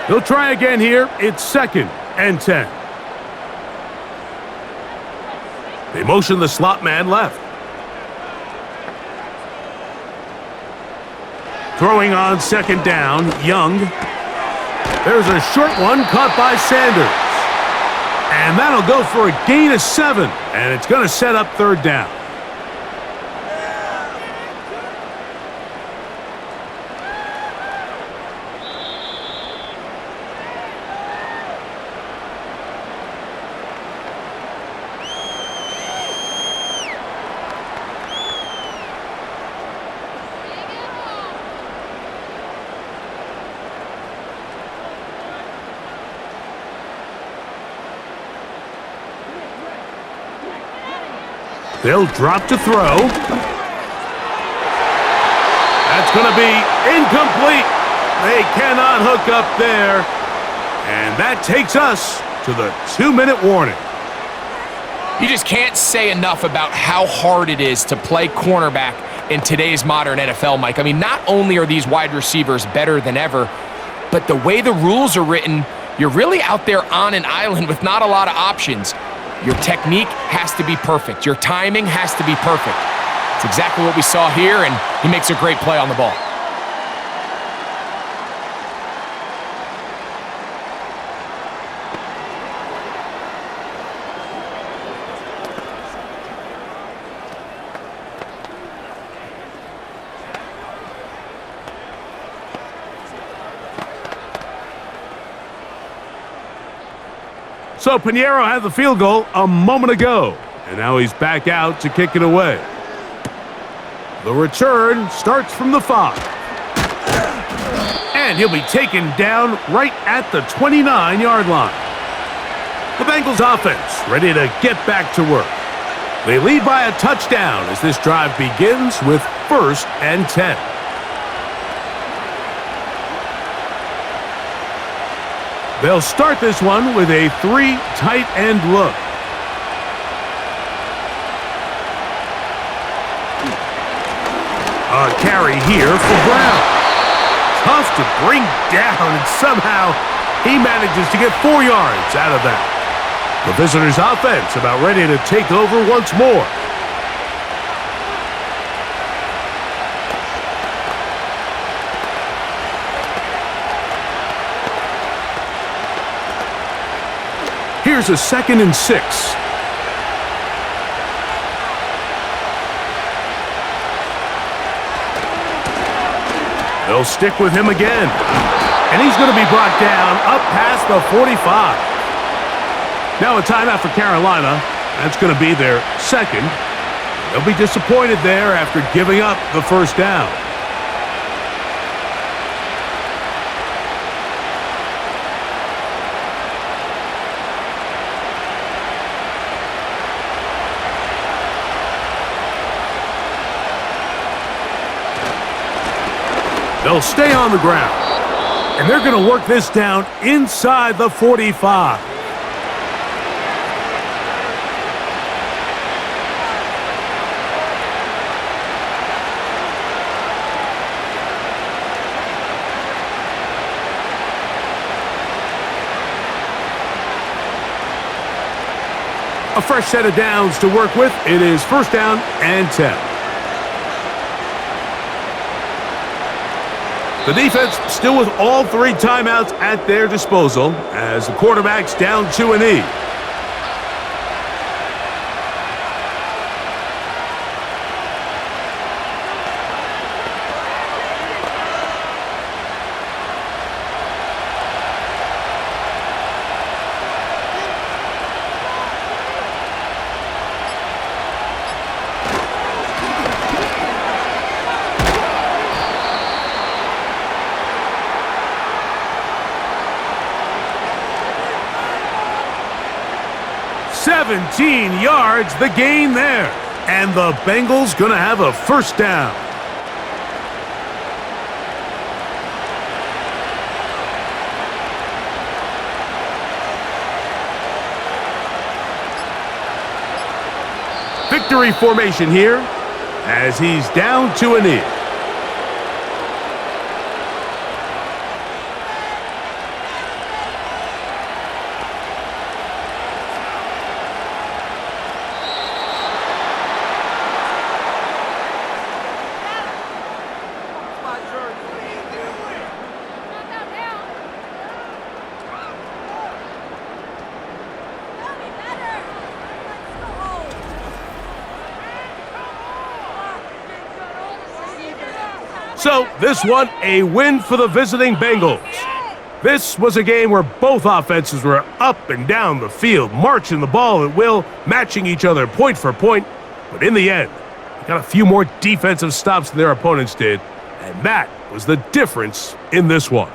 He'll try again here. It's 2nd and 10. They motion the slot man left. Throwing on 2nd down, Young. There's a short one caught by Sanders. And that'll go for a gain of 7. And it's going to set up 3rd down. They'll drop to throw. That's going to be incomplete. They cannot hook up there. And that takes us to the 2-minute warning. You just can't say enough about how hard it is to play cornerback in today's modern NFL, Mike. I mean, not only are these wide receivers better than ever, but the way the rules are written, you're really out there on an island with not a lot of options. Your technique has to be perfect. Your timing has to be perfect. It's exactly what we saw here, and he makes a great play on the ball. So Pinheiro had the field goal a moment ago, and now he's back out to kick it away. The return starts from the 5. And And he'll be taken down right at the 29-yard line. The Bengals offense ready to get back to work. They lead by a touchdown as this drive begins with 1st and 10. They'll start this one with a 3 tight end look. A carry here for Brown. Tough to bring down, and somehow he manages to get 4 yards out of that. The visitors' offense about ready to take over once more. Here's a 2nd and 6. They'll stick with him again. And he's going to be brought down up past the 45. Now a timeout for Carolina. That's going to be their 2nd. They'll be disappointed there after giving up the 1st down. They'll stay on the ground. And they're going to work this down inside the 45. A fresh set of downs to work with. It is 1st down and 10. The defense still with all 3 timeouts at their disposal as the quarterback's down to a knee. $17 yards, the gain there. And the Bengals going to have a 1st down. Victory formation here as he's down to a knee. So, this one, a win for the visiting Bengals. This was a game where both offenses were up and down the field, marching the ball at will, matching each other point for point. But in the end, they got a few more defensive stops than their opponents did, and that was the difference in this one.